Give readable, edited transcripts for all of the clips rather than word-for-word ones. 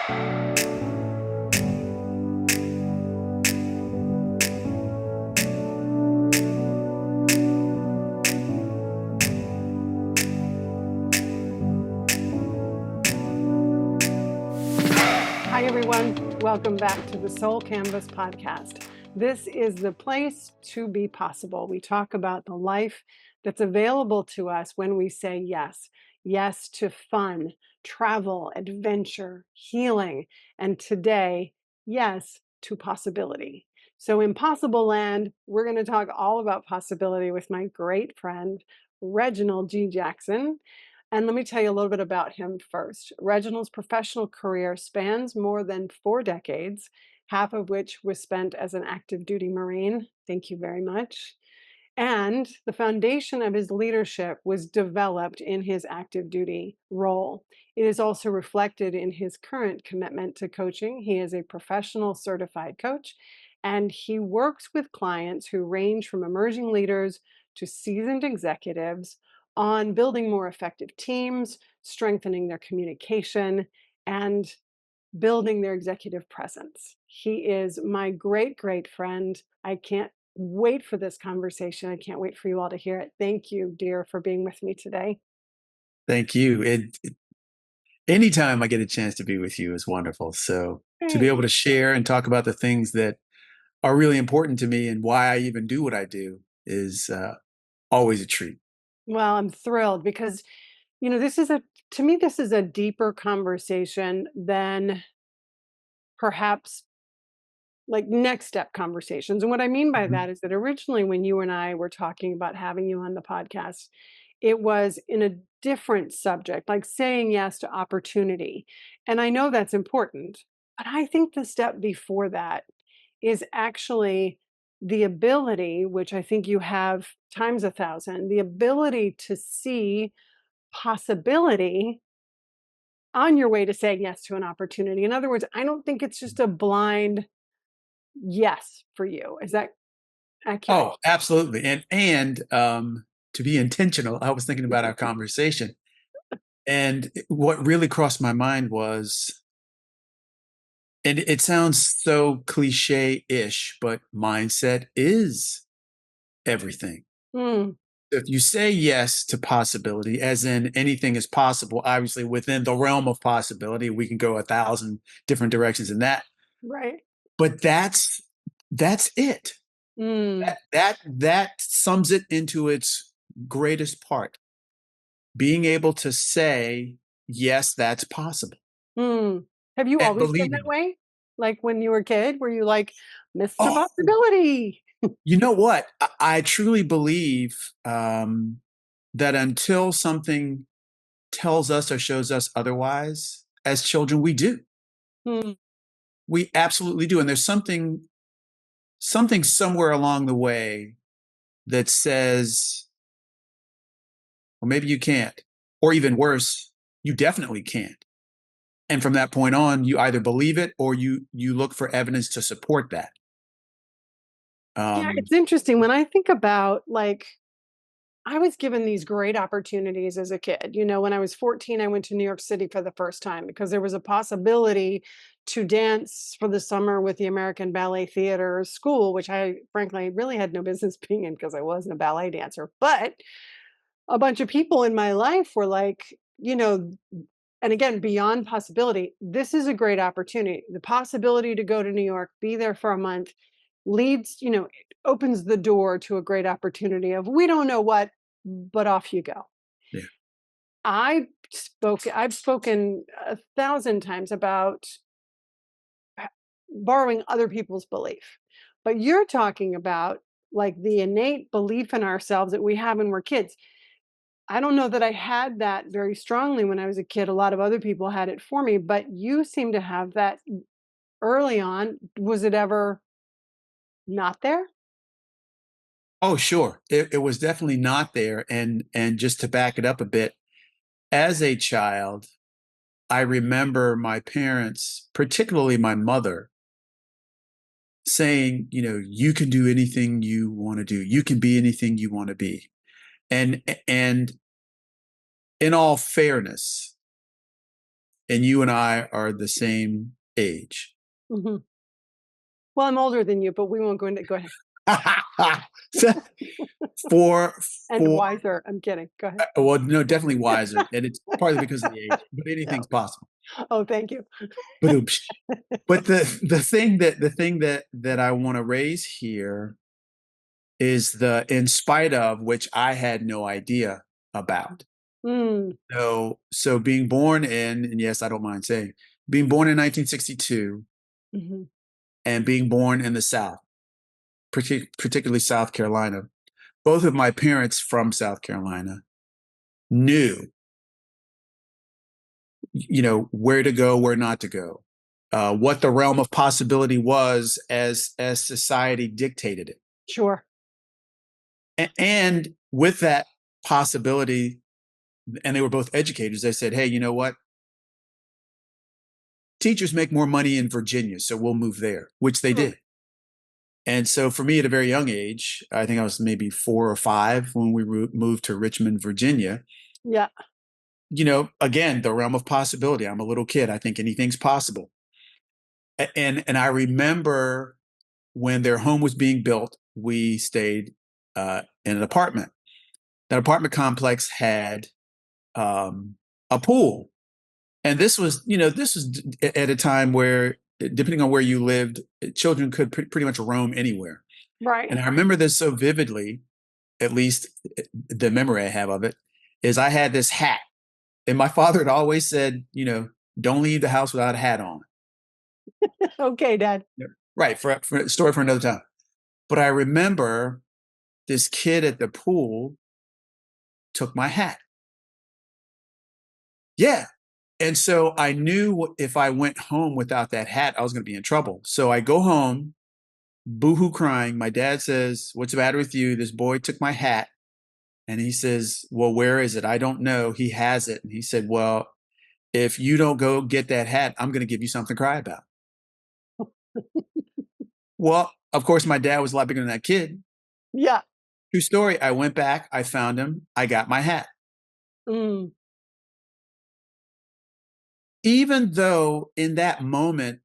Hi, everyone. Welcome back to the Soul Canvas podcast. This is the place to be possible. We talk about the life that's available to us when we say yes. Yes to fun, travel, adventure, healing, and today, yes to possibility. So, in Possible Land, we're going to talk all about possibility with my great friend, Reginald G. Jackson. And let me tell you a little bit about him first. Reginald's professional career spans more than 4 decades, half of which was spent as an active duty Marine. Thank you very much. And the foundation of his leadership was developed in his active duty role. It is also reflected in his current commitment to coaching. He is a professional certified coach, and he works with clients who range from emerging leaders to seasoned executives on building more effective teams, strengthening their communication, and building their executive presence. He is my great, great friend. I can't wait for this conversation. I can't wait for you all to hear it. Thank you, dear, for being with me today. Thank you. Anytime I get a chance to be with you is wonderful. So to be Hey. able to share and talk about the things that are really important to me and why I even do what I do is always a treat. Well, I'm thrilled because, this is to me, this is a deeper conversation than perhaps like next step conversations. And what I mean by Mhm. that is that originally, when you and I were talking about having you on the podcast, it was in a different subject, like saying yes to opportunity. And I know that's important, but I think the step before that is actually the ability, which I think you have times 1,000, the ability to see possibility on your way to saying yes to an opportunity. In other words, I don't think it's just a blind yes for you. Is that accurate? Oh, absolutely. And to be intentional, I was thinking about our conversation. And what really crossed my mind was, and it sounds so cliche-ish, but mindset is everything. Mm, If you say yes to possibility, as in anything is possible, obviously within the realm of possibility, we can go 1,000 different directions in that. right. But that's it. Mm, That sums it into its greatest part. Being able to say, yes, that's possible, mm. Have you and always been believing that it. way? Like when you were a kid, were you like, Mr. Oh, Possibility? you know what? I truly believe that until something tells us or shows us otherwise, as children, we do. Mm, We absolutely do. And there's something somewhere along the way that says, well, maybe you can't. Or even worse, you definitely can't. And from that point on, you either believe it or you look for evidence to support that. yeah, Um, it's interesting when I think about like I was given these great opportunities as a kid. When I was 14, I went to New York City for the first time because there was a possibility to dance for the summer with the American Ballet Theater School, which I frankly really had no business being in because I wasn't a ballet dancer. But a bunch of people in my life were like, and again, beyond possibility, this is a great opportunity. The possibility to go to New York, be there for a month, leads, it opens the door to a great opportunity of we don't know what, but off you go. yeah. I've spoken 1,000 times about borrowing other people's belief. But you're talking about like the innate belief in ourselves that we have when we're kids. I don't know that I had that very strongly when I was a kid. A lot of other people had it for me, but you seem to have that early on. Was it ever not there? Oh, sure. It was definitely not there. And just to back it up a bit, as a child, I remember my parents, particularly my mother, saying, you can do anything you want to do. You can be anything you want to be. And in all fairness, and you and I are the same age. Mhm. Well, I'm older than you, but we won't go into go ahead. for And for wiser. I'm kidding. Go ahead. well, no, definitely wiser, and it's partly because of the age, but No. anything's possible. Oh, thank you. But the thing that I want to raise here is the in spite of which I had no idea about. Mm, So being born in, and yes, I don't mind saying, being born in 1962 mhm. and being born in the South, particularly South Carolina, both of my parents from South Carolina knew, where to go, where not to go, what the realm of possibility was as society dictated it. Sure. And with that possibility, and they were both educators, they said, hey, you know what? Teachers make more money in Virginia, so we'll move there, which they Mm, did. And so for me at a very young age, I think I was maybe 4 or 5 when we moved to Richmond, Virginia. yeah, Again, the realm of possibility. I'm a little kid. I think anything's possible. And I remember when their home was being built, we stayed in an apartment. That apartment complex had a pool, and this was at a time where, depending on where you lived, children could pretty much roam anywhere. right. And I remember this so vividly, at least the memory I have of it, is I had this hat, and my father had always said, don't leave the house without a hat on. Okay, Dad. Yeah. Right, for a story for another time. But I remember this kid at the pool took my hat. Yeah. And so I knew if I went home without that hat, I was going to be in trouble. So I go home, boohoo crying. My dad says, what's the matter with you? This boy took my hat. And he says, well, where is it? I don't know. He has it. And he said, well, if you don't go get that hat, I'm going to give you something to cry about. Well, of course, my dad was a lot bigger than that kid. Yeah. True story. I went back, I found him, I got my hat. Mm, Even though in that moment,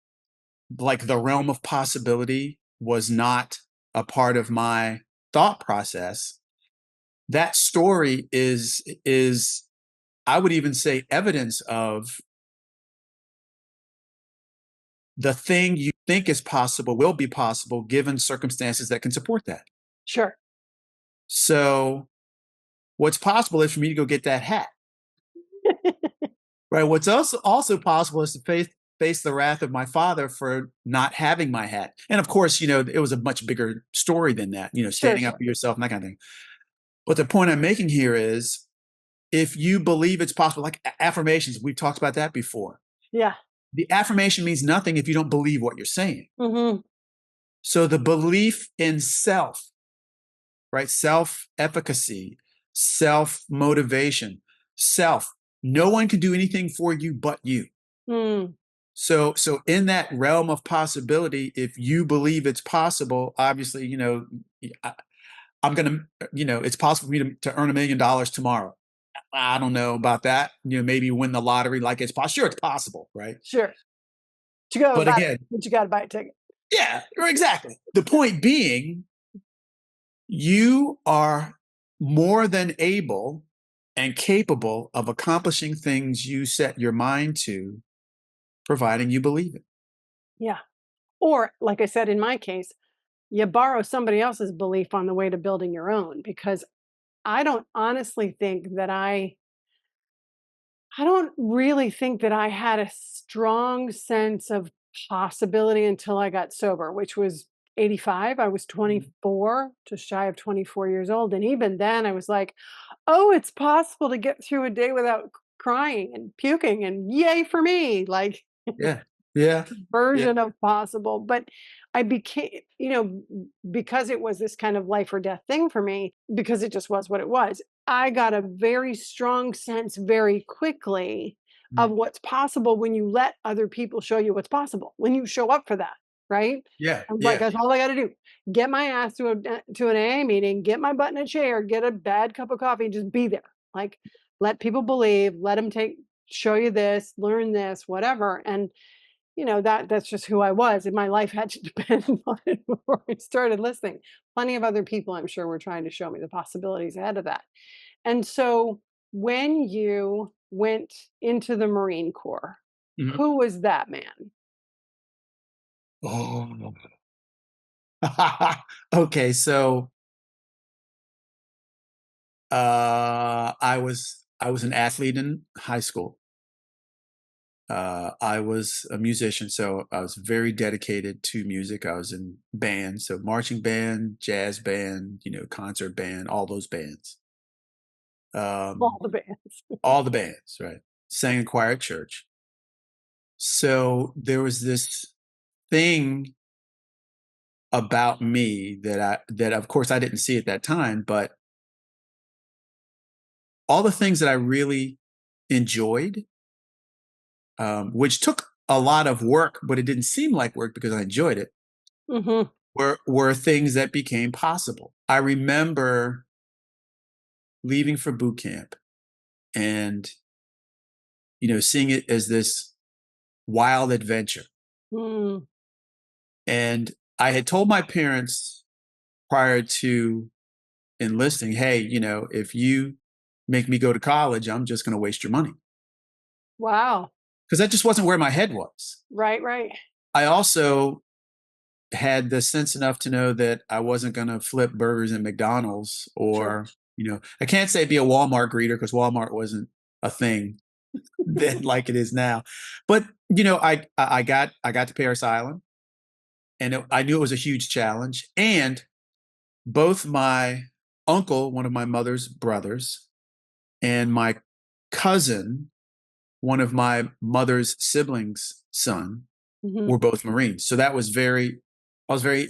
like the realm of possibility was not a part of my thought process, that story is I would even say evidence of the thing you think is possible will be possible given circumstances that can support that. sure. So what's possible is for me to go get that hat. Right. What's also possible is to face the wrath of my father for not having my hat. And of course, it was a much bigger story than that, Sure, standing up sure. for yourself and that kind of thing. But the point I'm making here is if you believe it's possible, like affirmations, we've talked about that before. Yeah. The affirmation means nothing if you don't believe what you're saying. Mhm. So the belief in self, right? Self efficacy, self motivation, self. No one can do anything for you but you. Mm, So in that realm of possibility, if you believe it's possible, obviously, I, I'm gonna, it's possible for me to earn $1 million tomorrow. I don't know about that. Maybe win the lottery, like it's possible. Sure, it's possible, right? sure. To go But about again, it, but you gotta buy a ticket. yeah, exactly. The point being, you are more than able and capable of accomplishing things you set your mind to, providing you believe it. Yeah. Or, like I said, in my case, you borrow somebody else's belief on the way to building your own because I don't honestly think that I don't really think that I had a strong sense of possibility until I got sober, which was 85. I was Mhm. 24, just shy of 24 years old. And even then, I was like, oh, it's possible to get through a day without crying and puking, and yay for me. Like, Yeah, yeah, yeah, version of possible. But I became, because it was this kind of life or death thing for me, because it just was what it was, I got a very strong sense very quickly mm, of what's possible when you let other people show you what's possible, when you show up for that, right? yeah, I'm like, yeah, that's all I got to do. Get my ass to an AA meeting, get my butt in a chair, get a bad cup of coffee, and just be there. Like, let people believe, let them take show you this, learn this, whatever. And that's just who I was, and my life had to depend on it before I started listening. Plenty of other people, I'm sure, were trying to show me the possibilities ahead of that. And so, when you went into the Marine Corps, Mhm. who was that man? Oh. Okay, so I was an athlete in high school. I was a musician, so I was very dedicated to music. I was in bands, so marching band, jazz band, concert band, all those bands. All Um, the bands. all the bands, right? Sang in choir at church. So there was this thing about me that of course I didn't see at that time, but all the things that I really enjoyed, which took a lot of work, but it didn't seem like work because I enjoyed it, Hmm. were things that became possible. I remember leaving for boot camp and seeing it as this wild adventure. Mm, And I had told my parents prior to enlisting, hey, if you make me go to college, I'm just going to waste your money wow. because that just wasn't where my head was. Right, right. I also had the sense enough to know that I wasn't going to flip burgers at McDonald's Sure. or, I can't say be a Walmart greeter because Walmart wasn't a thing then like it is now. But, I got to Paris Island and I knew it was a huge challenge. And both my uncle, one of my mother's brothers, and my cousin, one of my mother's siblings' son, Hmm. were both Marines. So I was very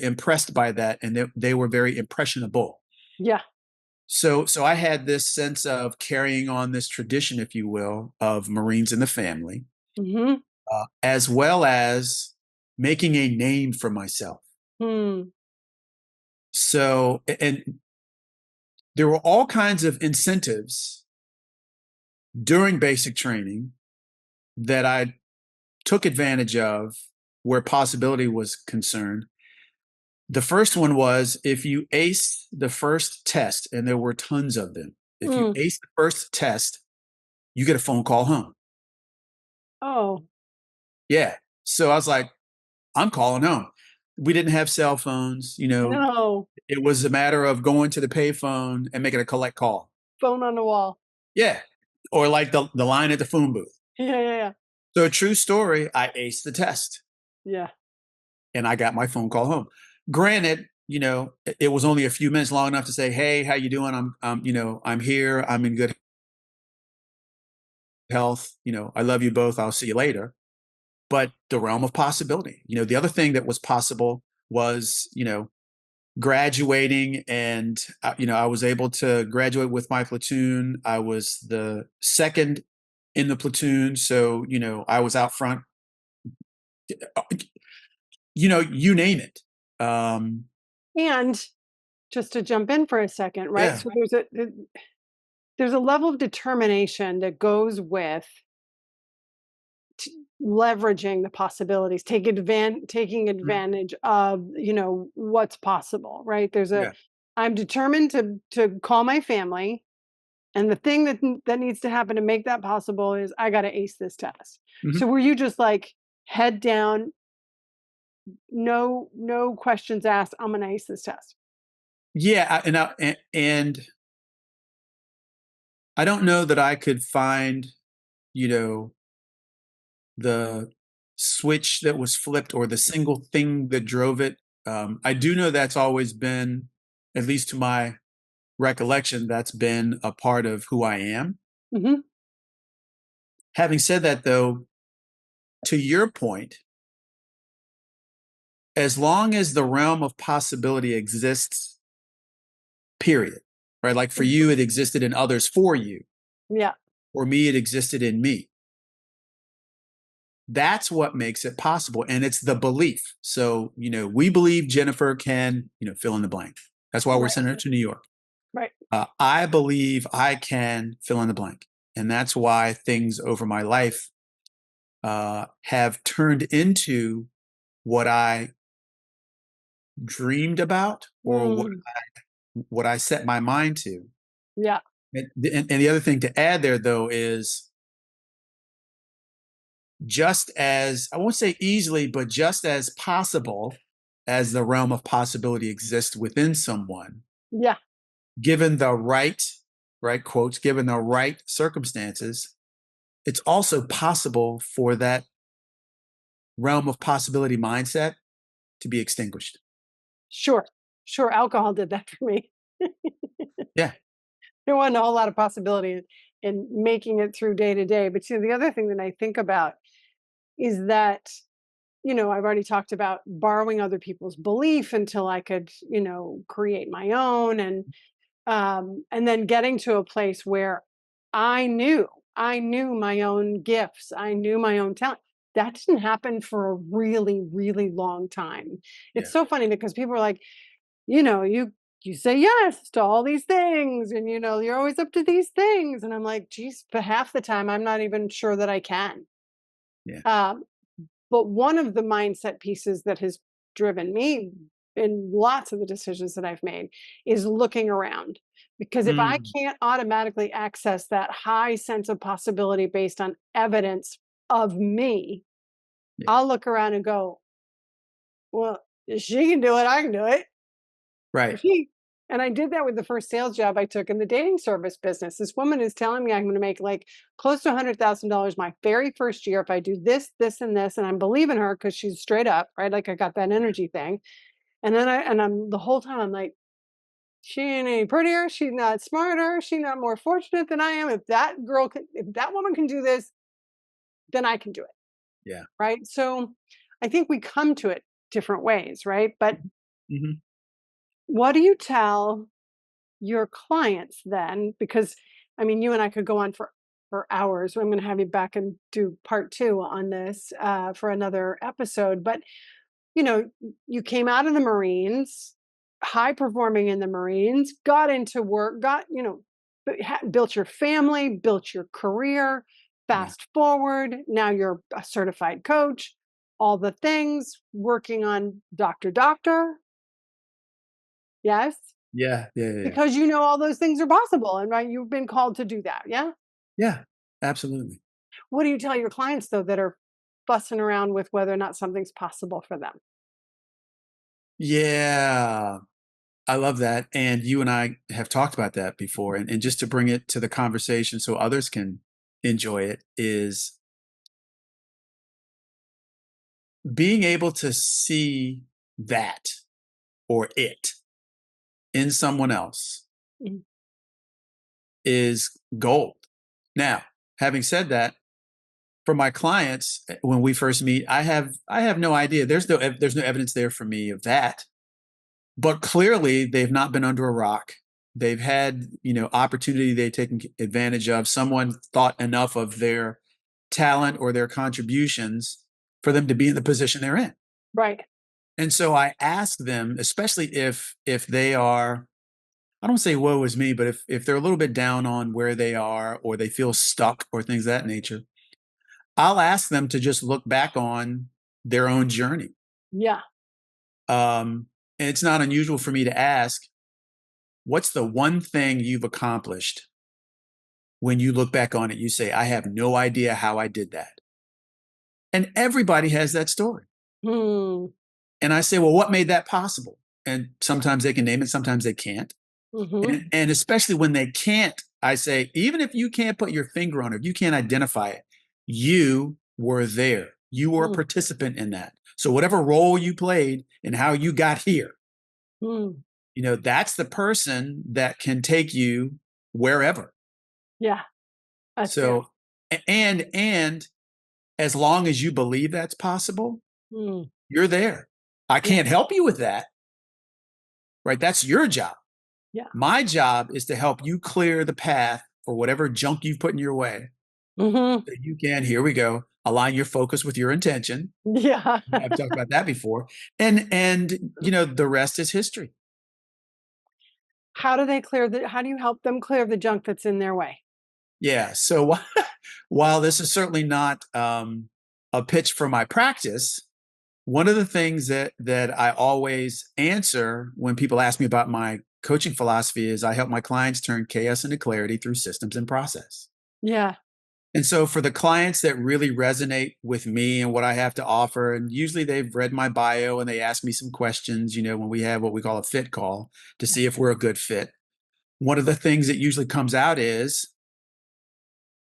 impressed by that, and they were very impressionable. Yeah. So I had this sense of carrying on this tradition, if you will, of Marines in the family, Hmm. as well as making a name for myself. Hmm. So, and there were all kinds of incentives during basic training that I took advantage of where possibility was concerned. The first one was if you ace the first test, and there were tons of them, if you Mm. ace the first test, you get a phone call home. Oh, Yeah. So I was like, I'm calling home. We didn't have cell phones. no. It was a matter of going to the payphone and making a collect call. Phone on the wall. Yeah. Or like the line at the phone booth. Yeah, yeah, yeah. So, a true story, I aced the test Yeah. and I got my phone call home. Granted, it was only a few minutes, long enough to say, "Hey, how you doing? I'm here. I'm in good health. I love you both. I'll see you later." But the realm of possibility. The other thing that was possible was, graduating, and I was able to graduate with my platoon. I was the second in the platoon, so I was out front. You name it. Um, And just to jump in for a second, right? yeah. So there's a level of determination that goes with leveraging the possibilities, taking Mhm. advantage of, what's possible, right? Yeah. I'm determined to call my family, and the thing that needs to happen to make that possible is I got to ace this test. Mhm. So were you just like head down, no questions asked, I'm going to ace this test? Yeah, and I don't know that I could find, you know, the switch that was flipped or the single thing that drove it. I do know that's always been, at least to my recollection, that's been a part of who I am. Hmm. Having said that, though, to your point, as long as the realm of possibility exists, period, right? Like for you, it existed in others for you. Yeah. For me, it existed in me. That's what makes it possible. And it's the belief. So, we believe Jennifer can, fill in the blank. That's why we're Right. sending her to New York. Right. I believe I can fill in the blank. And that's why things over my life have turned into what I dreamed about, or Mm, what I set my mind to. yeah, And the other thing to add there, though, is just as, I won't say easily, but just as possible as the realm of possibility exists within someone, yeah, given the right quotes, given the right circumstances, it's also possible for that realm of possibility mindset to be extinguished. sure, sure. Alcohol did that for me. Yeah. There wasn't a whole lot of possibility in making it through day to day. But the other thing that I think about is that, I've already talked about borrowing other people's belief until I could, create my own, and then getting to a place where I knew, I knew my own gifts, I knew my own talent. That didn't happen for a really, really long time. It's Yeah. so funny because people are like, you say yes to all these things, and you're always up to these things, and I'm like, geez, but half the time I'm not even sure that I can. Yeah. Um, but one of the mindset pieces that has driven me in lots of the decisions that I've made is looking around. Because if I Mm, can't automatically access that high sense of possibility based on evidence of me, yeah. I'll look around and go, well, if she can do it, I can do it. Right. If he and I did that with the first sales job I took in the dating service business. This woman is telling me I'm going to make like close to $100,000 my very first year if I do this, this, and this. And I'm believing her because she's straight up, right? Like I got that energy thing. And I'm the whole time I'm like, she ain't any prettier. She's not smarter. She's not more fortunate than I am. If that woman can do this, then I can do it. Yeah. Right. So I think we come to it different ways. Right. But Hmm. what do you tell your clients then? Because I mean, you and I could go on for hours. I'm going to have you back and do part two on this for another episode. But you know, you came out of the Marines, high performing in the Marines, got into work, built your family, built your career. Yeah. Fast forward, now you're a certified coach. All the things, working on doctor. Yes, Yeah. Yeah. Yeah. because all those things are possible, and right, you've been called to do that. Yeah. Yeah. Absolutely. What do you tell your clients though that are fussing around with whether or not something's possible for them? Yeah. I love that. And you and I have talked about that before. And just to bring it to the conversation so others can enjoy it, is being able to see that, or it, in someone else Mhm. is gold. Now, having said that, for my clients, when we first meet, I have no idea. There's no evidence there for me of that. But clearly they've not been under a rock. They've had, opportunity they've taken advantage of. Someone thought enough of their talent or their contributions for them to be in the position they're in. Right. And so I ask them, especially if they are, I don't say woe is me, but if they're a little bit down on where they are, or they feel stuck, or things of that nature, I'll ask them to just look back on their own journey. Yeah. And it's not unusual for me to ask, what's the one thing you've accomplished when you look back on it? You say, I have no idea how I did that. And everybody has that story. Hmm. And I say, well, what made that possible? And sometimes they can name it, sometimes they can't. Mhm. And especially when they can't, I say, even if you can't put your finger on it, you can't identify it, you were there. You were a Mm, participant in that. So whatever role you played in how you got here, mm. that's the person that can take you wherever. Yeah, that's good. So, and as long as you believe that's possible, Mm, you're there. I yeah, can't help you with that, right? That's your job. yeah. My job is to help you clear the path for whatever junk you've put in your way. Mhm. That you can, here we go, align your focus with your intention. Yeah. I've talked about that before. And the rest is history. How do you help them clear the junk that's in their way? Yeah. So while this is certainly not a pitch for my practice, one of the things that I always answer when people ask me about my coaching philosophy is I help my clients turn chaos into clarity through systems and process. Yeah. And so for the clients that really resonate with me and what I have to offer, and usually they've read my bio and they ask me some questions, when we have what we call a fit call to see if we're a good fit. One of the things that usually comes out is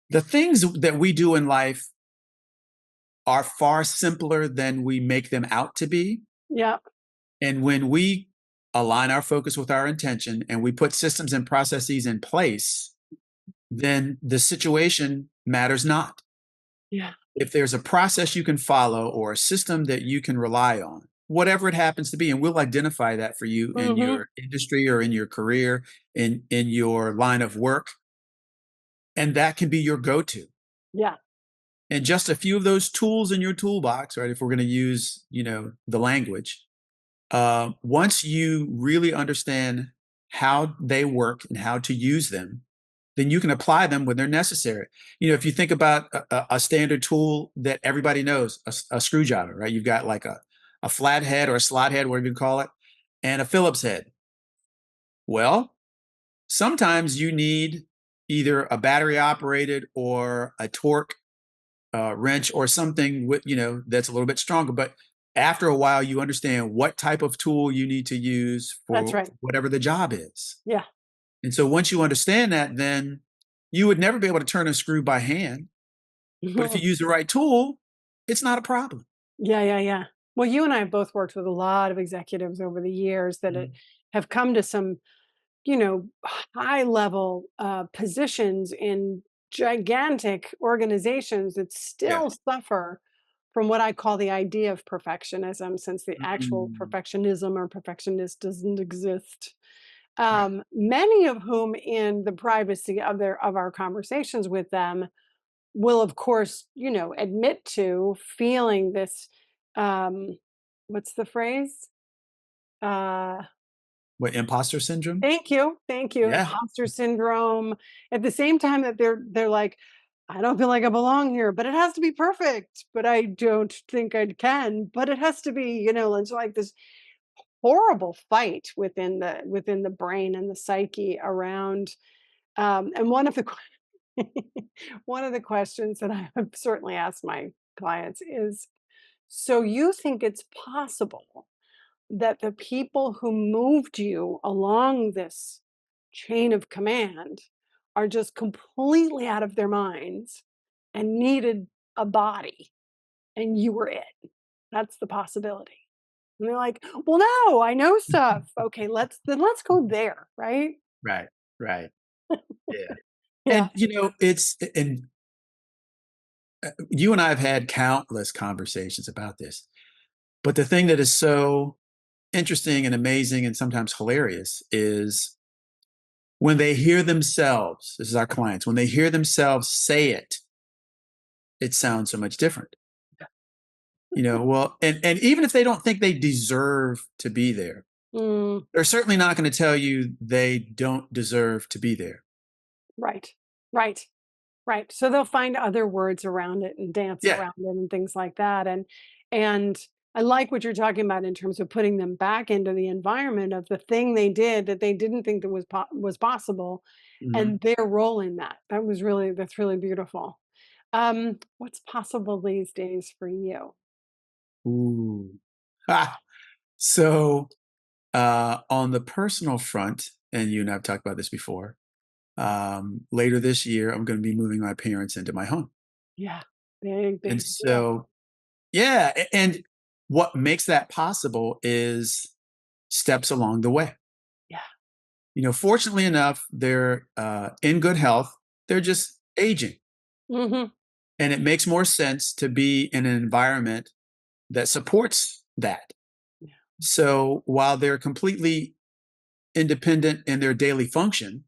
the things that we do in life are far simpler than we make them out to be. Yeah. And when we align our focus with our intention and we put systems and processes in place, then the situation matters not. Yeah. If there's a process you can follow or a system that you can rely on, whatever it happens to be, and we'll identify that for you in Hmm. your industry or in your career, in your line of work, and that can be your go-to. Yeah. And just a few of those tools in your toolbox, right? If we're going to use, the language, once you really understand how they work and how to use them, then you can apply them when they're necessary. If you think about a standard tool that everybody knows, a screwdriver, right? You've got like a flat head or a slot head, whatever you call it, and a Phillips head. Well, sometimes you need either a battery operated or a torque wrench or something with that's a little bit stronger. But after a while, you understand what type of tool you need to use That's for right. whatever the job is. Yeah. And so once you understand that, then you would never be able to turn a screw by hand. But if you use the right tool, it's not a problem. Yeah, yeah, yeah. Well, you and I have both worked with a lot of executives over the years that Mhm. have come to some, high level positions in gigantic organizations that Yeah. still suffer from what I call the idea of perfectionism, since the actual Mm. perfectionism or perfectionist doesn't exist. Right. Many of whom, in the privacy of our conversations with them, will of course, admit to feeling this, um what's the phrase? Uh What, imposter syndrome? Thank you. Thank you. Yeah. Imposter syndrome. At the same time that they're like, I don't feel like I belong here, but it has to be perfect. But I don't think I can. But it has to be, it's like this horrible fight within the brain and the psyche around. And one of the questions that I have certainly asked my clients is, so you think it's possible that the people who moved you along this chain of command are just completely out of their minds and needed a body and you were it? That's the possibility. And they're like, well, no, I know stuff. Okay, let's go there, right? Right. Right. Yeah. Yeah. And it's and you and I have had countless conversations about this. But the thing that is so interesting and amazing and sometimes hilarious is when they hear themselves, this is our clients, when they hear themselves say it, it sounds so much different. Well, and even if they don't think they deserve to be there, Mm, they're certainly not going to tell you they don't deserve to be there. right. Right. Right. So they'll find other words around it and dance Yeah. around it and things like that. And I like what you're talking about in terms of putting them back into the environment of the thing they did that they didn't think that was possible, Hmm. and their role in that. That's really beautiful. What's possible these days for you? Ooh. Ah. So on the personal front, and you and I have talked about this before, later this year, I'm going to be moving my parents into my home. Yeah. Big, And big deal. so, yeah. And what makes that possible is steps along the way. Yeah. Fortunately enough, they're in good health. They're just aging. Hmm. And it makes more sense to be in an environment that supports that. Yeah. So while they're completely independent in their daily function,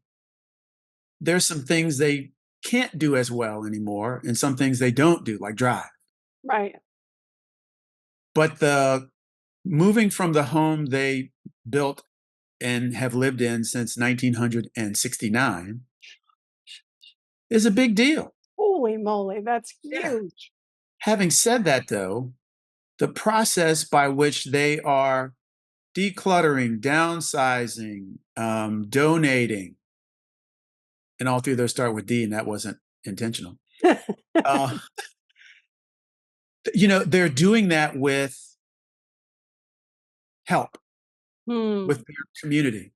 there's some things they can't do as well anymore, and some things they don't do, like drive. Right. But the moving from the home they built and have lived in since 1969, is a big deal. Holy moly, that's Yeah. huge. Having said that, though, the process by which they are decluttering, downsizing, donating, and all three of those start with D, and that wasn't intentional. Uh, they're doing that with help, Hmm. with their community,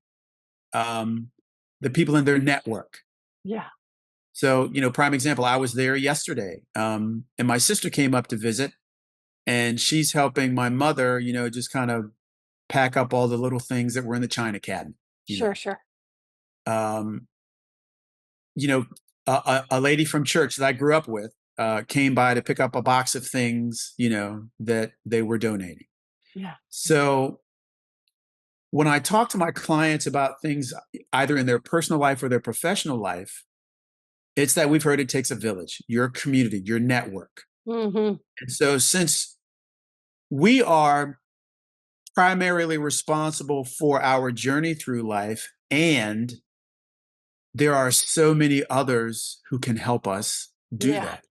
um, the people in their network. Yeah. So, prime example, I was there yesterday, and my sister came up to visit, and she's helping my mother, just kind of pack up all the little things that were in the china cabinet, you Sure, know. sure. Um, you know, a lady from church that I grew up with came by to pick up a box of things, that they were donating. Yeah. So when I talk to my clients about things either in their personal life or their professional life, it's that we've heard it takes a village, your community, your network. Hmm. And so since we are primarily responsible for our journey through life, and there are so many others who can help us do Yeah. that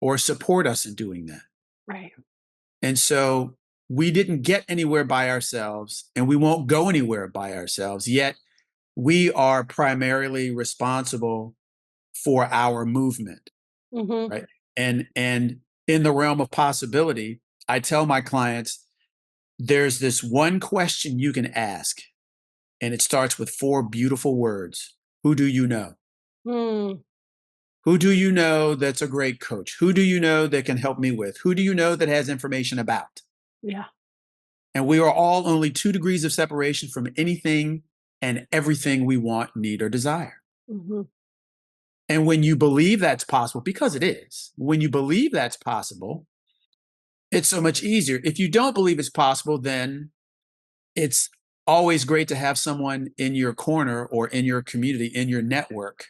or support us in doing that. Right. And so we didn't get anywhere by ourselves and we won't go anywhere by ourselves, yet we are primarily responsible for our movement, Hmm. right? And in the realm of possibility, I tell my clients there's this one question you can ask, and it starts with four beautiful words. Who do you know? Mm. Who do you know that's a great coach? Who do you know that can help me with? Who do you know that has information about? Yeah. And we are all only 2 degrees of separation from anything and everything we want, need, or desire. Hmm. And when you believe that's possible, because it is, when you believe that's possible, it's so much easier. If you don't believe it's possible, then it's always great to have someone in your corner or in your community, in your network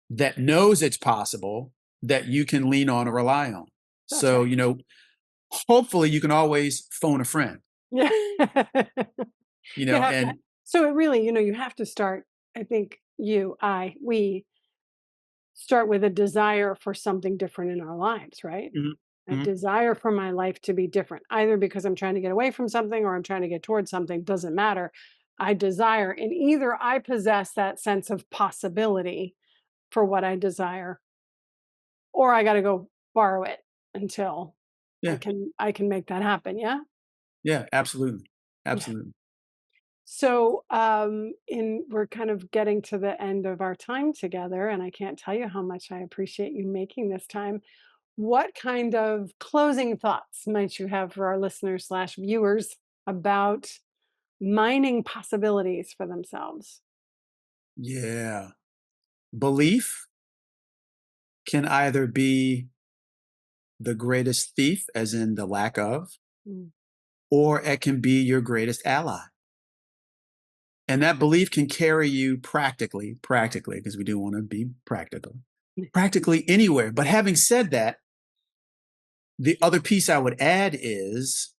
that knows it's possible that you can lean on or rely on. That's So, right. hopefully you can always phone a friend, Yeah. Yeah. and So it really, you have to start, I think we start with a desire for something different in our lives, right? Mhm, A mhm, desire for my life to be different, either because I'm trying to get away from something or I'm trying to get towards something, doesn't matter. I desire, and either I possess that sense of possibility for what I desire, or I got to go borrow it until I yeah, can I can make that happen. Yeah. yeah, absolutely, Yeah. absolutely. So, in we're kind of getting to the end of our time together, and I can't tell you how much I appreciate you making this time. What kind of closing thoughts might you have for our listeners slash viewers about mining possibilities for themselves? Yeah. Belief can either be the greatest thief, as in the lack of, Mm. or it can be your greatest ally. And that belief can carry you practically, because we do want to be practical, practically anywhere. But having said that, the other piece I would add is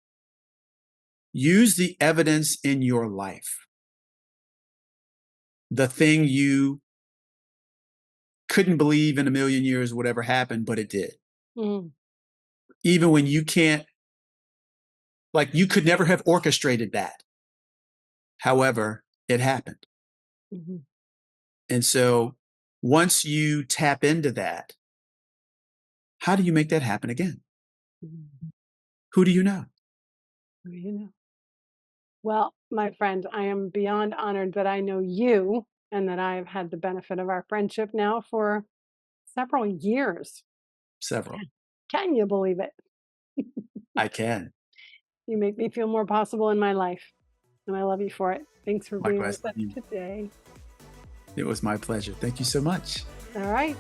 use the evidence in your life, the thing you couldn't believe in a million years would ever happen, but it did. Mm. Even when you can't, like, you could never have orchestrated that. However, it happened. Mhm. And so once you tap into that, how do you make that happen again? Mhm. Who do you know? Well, well, my friend, I am beyond honored that I know you and that I've had the benefit of our friendship now for several years. Several. Can you believe it? I can. You make me feel more possible in my life, and I love you for it. Thanks for being Likewise, with us today. it was my pleasure. Thank you so much. All right.